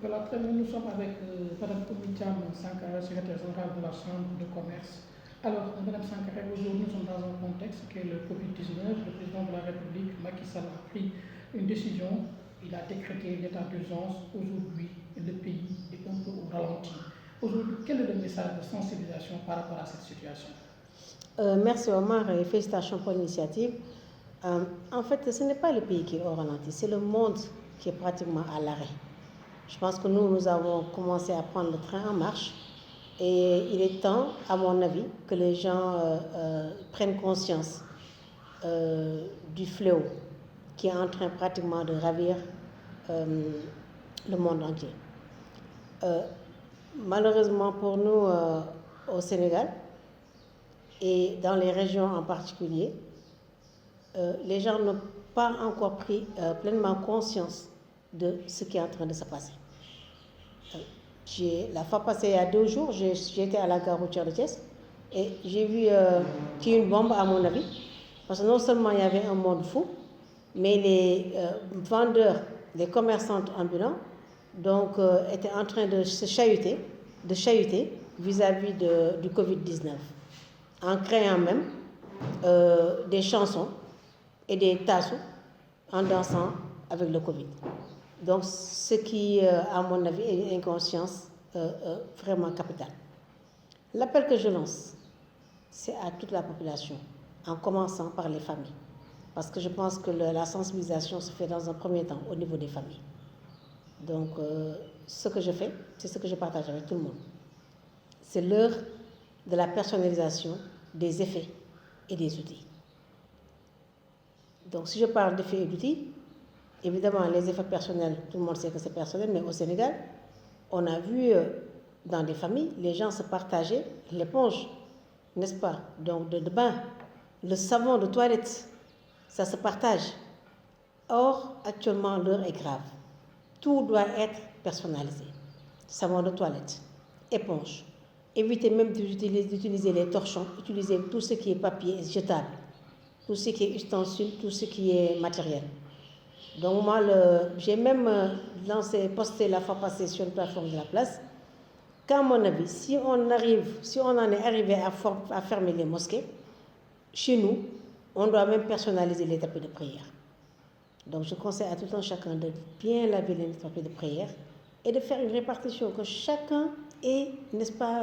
Voilà, très bien, nous sommes avec Mme Koumitiam Sankara, secrétaire générale de la Chambre de commerce. Alors, Mme Sankara, aujourd'hui nous sommes dans un contexte qui est le Covid-19. Le président de la République, Macky Sall, a pris une décision. Il a décrété l'état d'urgence. Aujourd'hui, le pays est un peu au ralenti. Aujourd'hui, quel est le message de sensibilisation par rapport à cette situation? Merci Omar et félicitations pour l'initiative. En fait, ce n'est pas le pays qui est au ralenti, c'est le monde qui est pratiquement à l'arrêt. Je pense que nous avons commencé à prendre le train en marche et il est temps, à mon avis, que les gens prennent conscience du fléau qui est en train pratiquement de ravir le monde entier. Malheureusement pour nous au Sénégal et dans les régions en particulier, les gens n'ont pas encore pris pleinement conscience de ce qui est en train de se passer. La fois passée, il y a 2 jours, j'étais à la gare routière de Thiès et j'ai vu qu'il y a une bombe à mon avis, parce que non seulement il y avait un monde fou, mais les vendeurs, les commerçants ambulants, donc étaient en train de se chahuter, vis-à-vis du Covid-19, en créant même des chansons et des tasses en dansant avec le Covid. Donc, ce qui, à mon avis, est une conscience vraiment capitale. L'appel que je lance, c'est à toute la population, en commençant par les familles. Parce que je pense que la sensibilisation se fait dans un premier temps au niveau des familles. Donc, ce que je fais, c'est ce que je partage avec tout le monde. C'est l'heure de la personnalisation des effets et des outils. Donc, si je parle d'effets et d'outils, évidemment, les effets personnels, tout le monde sait que c'est personnel, mais au Sénégal, on a vu dans des familles, les gens se partager l'éponge, n'est-ce pas? Donc, de bain, le savon de toilette, ça se partage. Or, actuellement, l'heure est grave. Tout doit être personnalisé. Savon de toilette, éponge. Évitez même d'utiliser les torchons, utilisez tout ce qui est papier jetable, tout ce qui est ustensile, tout ce qui est matériel. Donc moi, j'ai même posté la fois passée sur une plateforme de la place, qu'à mon avis, si on en est arrivé à fermer les mosquées, chez nous, on doit même personnaliser les tapis de prière. Donc je conseille à tout un chacun de bien laver les tapis de prière et de faire une répartition, que chacun ait, n'est-ce pas,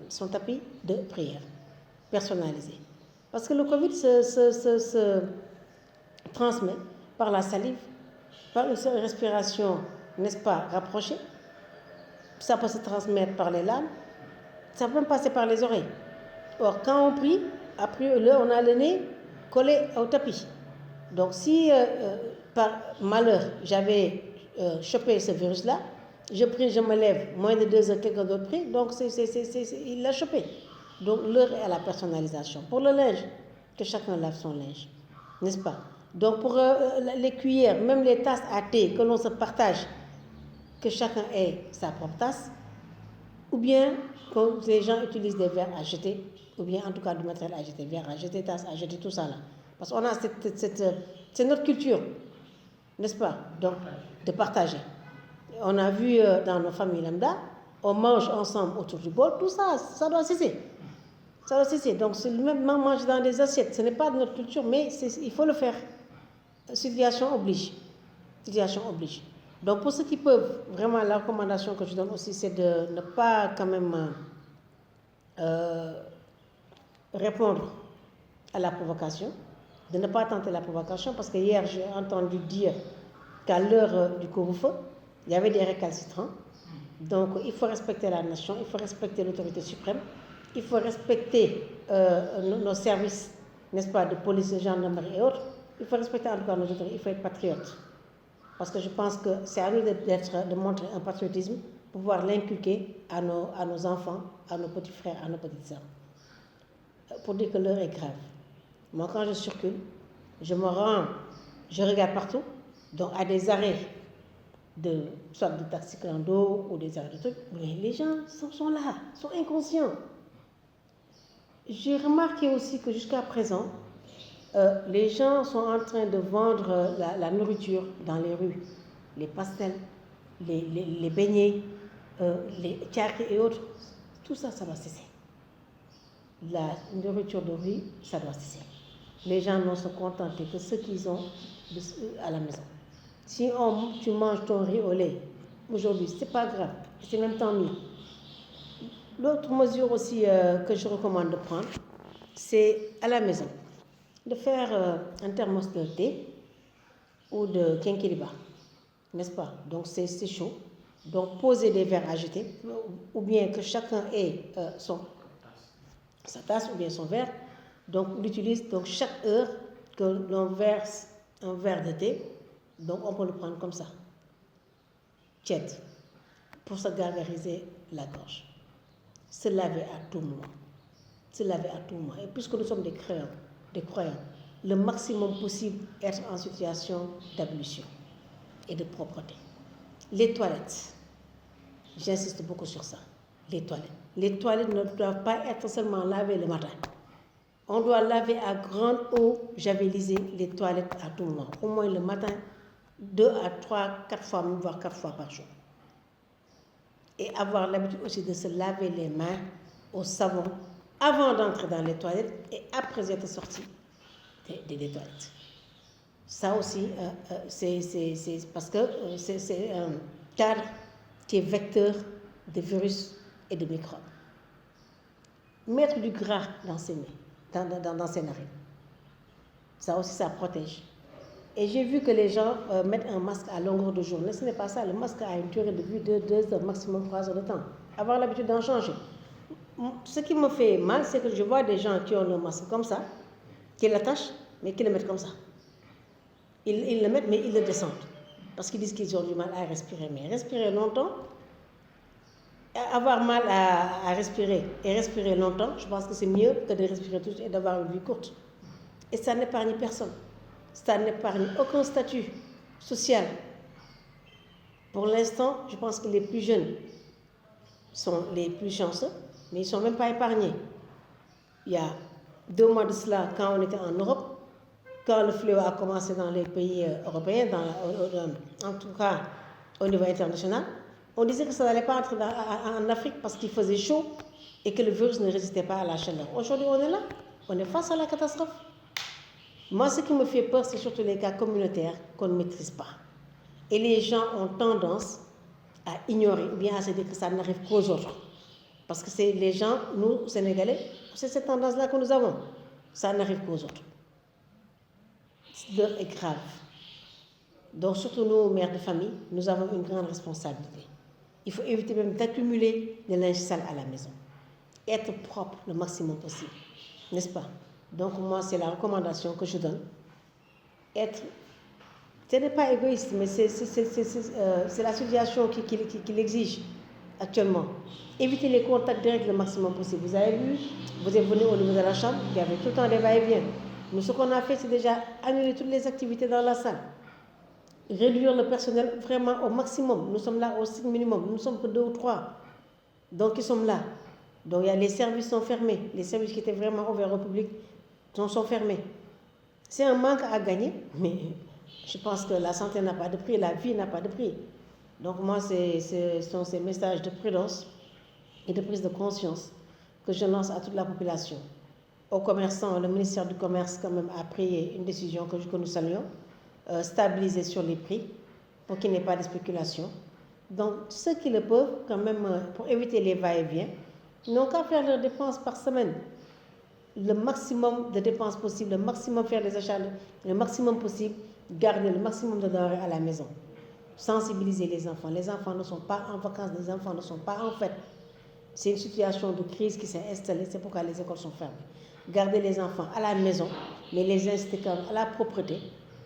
son tapis de prière personnalisé. Parce que le Covid se transmet par la salive, par une respiration, n'est-ce pas, rapprochée. Ça peut se transmettre par les lames, ça peut même passer par les oreilles. Or, quand on prie, après, on a le nez collé au tapis. Donc, si par malheur, j'avais chopé ce virus-là, je prie, je me lève, moins de 2 heures, quelqu'un d'autre prie, donc il l'a chopé. Donc, l'heure est à la personnalisation. Pour le linge, que chacun lave son linge, n'est-ce pas? Donc, pour les cuillères, même les tasses à thé que l'on se partage, que chacun ait sa propre tasse, ou bien que les gens utilisent des verres à jeter, ou bien en tout cas du matériel à jeter, verres à jeter, tasses à jeter, tout ça là. Parce qu'on a c'est notre culture, n'est-ce pas? Donc, de partager. On a vu dans nos familles lambda, on mange ensemble autour du bol, tout ça, ça doit cesser. Ça doit cesser. Donc, c'est même manger dans des assiettes, ce n'est pas de notre culture, mais il faut le faire. Situation oblige. Situation oblige. Donc, pour ceux qui peuvent, vraiment, la recommandation que je donne aussi, c'est de ne pas quand même répondre à la provocation, de ne pas tenter la provocation, parce que hier, j'ai entendu dire qu'à l'heure du couvre-feu, il y avait des récalcitrants. Donc, il faut respecter la nation, il faut respecter l'autorité suprême, il faut respecter nos services, n'est-ce pas, de police, de gendarmerie et autres. Il faut respecter en tout cas nos autorités, il faut être patriote. Parce que je pense que c'est à nous de montrer un patriotisme pour pouvoir l'inculquer à nos enfants, à nos petits frères, à nos petites sœurs. pour dire que l'heure est grave. Moi, quand je circule, je me rends, je regarde partout, donc à des arrêts, soit de taxi clando ou des arrêts de trucs, mais les gens sont là, sont inconscients. J'ai remarqué aussi que jusqu'à présent, les gens sont en train de vendre la nourriture dans les rues, les pastels, les beignets, les tchaki et autres. Tout ça, ça doit cesser. La nourriture de rue, ça doit cesser. Les gens n'ont se contenter que ce qu'ils ont à la maison. Si tu manges ton riz au lait aujourd'hui, c'est pas grave, c'est même tant mieux. L'autre mesure aussi que je recommande de prendre, c'est à la maison de faire un thermos de thé ou de kenkiliba, n'est-ce pas? Donc c'est chaud. Donc poser des verres agités, ou bien que chacun ait sa tasse ou bien son verre. Donc on l'utilise donc chaque heure que l'on verse un verre de thé, donc on peut le prendre comme ça, tiède, pour se gargariser la gorge. Se laver à tout moment. Se laver à tout moment. Et puisque nous sommes des croyants, le maximum possible être en situation d'ablution et de propreté. Les toilettes, j'insiste beaucoup sur ça. Les toilettes ne doivent pas être seulement lavées le matin. On doit laver à grande eau, javeliser les toilettes à tout moment. Au moins le matin, 2 à 3, 4 fois, voire 4 fois par jour. Et avoir l'habitude aussi de se laver les mains au savon avant d'entrer dans les toilettes et après être sorti des toilettes. Ça aussi, c'est parce que c'est un cadre qui est vecteur de virus et de microbes. Mettre du gras dans ses narines, ça aussi, ça protège. Et j'ai vu que les gens mettent un masque à longueur de journée. Ce n'est pas ça. Le masque a une durée de vie de 2 heures, maximum 3 heures de temps. Avoir l'habitude d'en changer. Ce qui me fait mal, c'est que je vois des gens qui ont le masque comme ça, qui l'attachent, mais qui le mettent comme ça. Ils le mettent, mais ils le descendent. Parce qu'ils disent qu'ils ont du mal à respirer. Mais respirer longtemps, avoir mal à respirer et respirer longtemps, je pense que c'est mieux que de respirer tout et d'avoir une vie courte. Et ça n'épargne personne. Ça n'épargne aucun statut social. Pour l'instant, je pense que les plus jeunes sont les plus chanceux, mais ils ne sont même pas épargnés. Il y a 2 mois de cela, quand on était en Europe, quand le fléau a commencé dans les pays européens, en tout cas au niveau international, on disait que ça n'allait pas entrer en Afrique parce qu'il faisait chaud et que le virus ne résistait pas à la chaleur. Aujourd'hui, on est là, on est face à la catastrophe. Moi, ce qui me fait peur, c'est surtout les cas communautaires qu'on ne maîtrise pas. Et les gens ont tendance à ignorer ou bien à se dire que ça n'arrive qu'aux autres. Parce que c'est les gens, nous, Sénégalais, c'est cette tendance-là que nous avons. Ça n'arrive qu'aux autres. L'heure est grave. Donc, surtout nous, mères de famille, nous avons une grande responsabilité. Il faut éviter même d'accumuler des linge sale à la maison. Être propre le maximum possible. N'est-ce pas? Donc, moi, c'est la recommandation que je donne. Ce n'est pas égoïste, mais c'est la situation qui l'exige actuellement. Évitez les contacts directs le maximum possible. Vous avez vu, vous êtes venu au niveau de la chambre, il y avait tout le temps des va-et-vient. Nous, ce qu'on a fait, c'est déjà annuler toutes les activités dans la salle. Réduire le personnel vraiment au maximum. Nous sommes là au strict minimum. Nous ne sommes que 2 ou 3. Donc, ils sont là. Donc, les services sont fermés. Les services qui étaient vraiment ouverts au public sont fermés. C'est un manque à gagner, mais je pense que la santé n'a pas de prix, la vie n'a pas de prix. Donc, moi, ce sont ces messages de prudence et de prise de conscience que je lance à toute la population. Aux commerçants, le ministère du Commerce, quand même, a pris une décision que nous saluons. Stabiliser sur les prix pour qu'il n'y ait pas de spéculation. Donc, ceux qui le peuvent, quand même, pour éviter les va-et-vient, n'ont qu'à faire leurs dépenses par semaine. Le maximum de dépenses possible, le maximum faire des achats, le maximum possible, garder le maximum de denrées à la maison. Sensibiliser les enfants. Les enfants ne sont pas en vacances, les enfants ne sont pas en fête. C'est une situation de crise qui s'est installée, c'est pourquoi les écoles sont fermées. Garder les enfants à la maison, mais les inciter quand même à la propreté.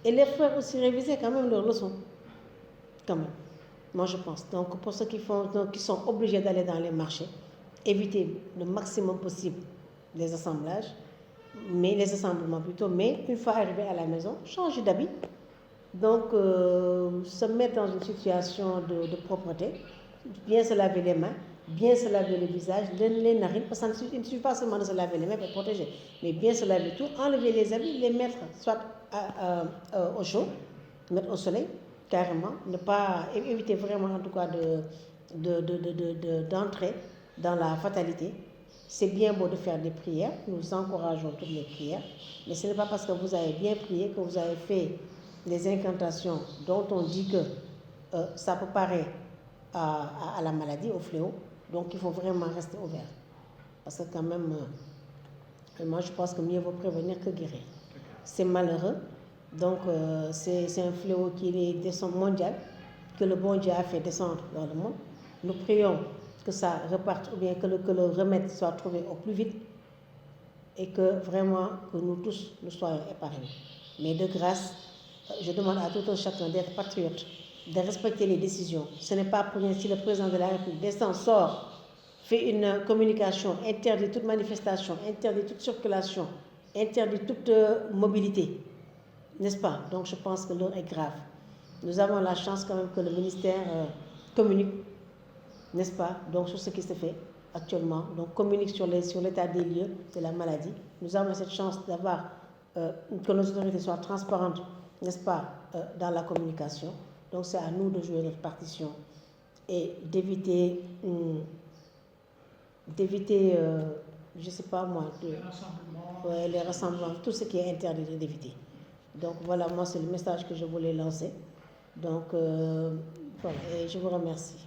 Et les faire aussi réviser quand même leurs leçons. Quand même. Moi, je pense. Donc, pour ceux qui sont obligés d'aller dans les marchés, éviter le maximum possible les assemblages mais les rassemblements plutôt, mais une fois arrivé à la maison, changer d'habit. Donc, se mettre dans une situation de propreté, bien se laver les mains, bien se laver le visage, les narines, parce qu'il ne suffit pas seulement de se laver les mains pour protéger, mais bien se laver tout, enlever les habits, les mettre soit au chaud, mettre au soleil, carrément, ne pas éviter vraiment en tout cas d'entrer dans la fatalité. C'est bien beau de faire des prières, nous encourageons toutes les prières, mais ce n'est pas parce que vous avez bien prié, que vous avez fait les incantations dont on dit que ça peut paraître à la maladie, au fléau, donc il faut vraiment rester ouvert. Parce que quand même, moi je pense que mieux vaut prévenir que guérir. C'est malheureux, donc c'est un fléau qui est mondial, que le bon Dieu a fait descendre dans le monde. Nous prions que ça reparte, ou bien que le remède soit trouvé au plus vite, et que vraiment, que nous tous, nous soyons épargnés. Mais de grâce, je demande à tout un chacun d'être patriote, de respecter les décisions. Ce n'est pas pour rien si le président de la République descend, sort, fait une communication, interdit toute manifestation, interdit toute circulation, interdit toute mobilité. N'est-ce pas? Donc je pense que l'heure est grave. Nous avons la chance quand même que le ministère communique, n'est-ce pas? Donc sur ce qui se fait actuellement, donc communique sur l'état des lieux de la maladie. Nous avons cette chance d'avoir que nos autorités soient transparentes, n'est-ce pas, dans la communication. Donc c'est à nous de jouer notre partition et d'éviter, je ne sais pas moi, les rassemblements, tout ce qui est interdit d'éviter. Donc voilà, moi c'est le message que je voulais lancer. Donc voilà, et je vous remercie.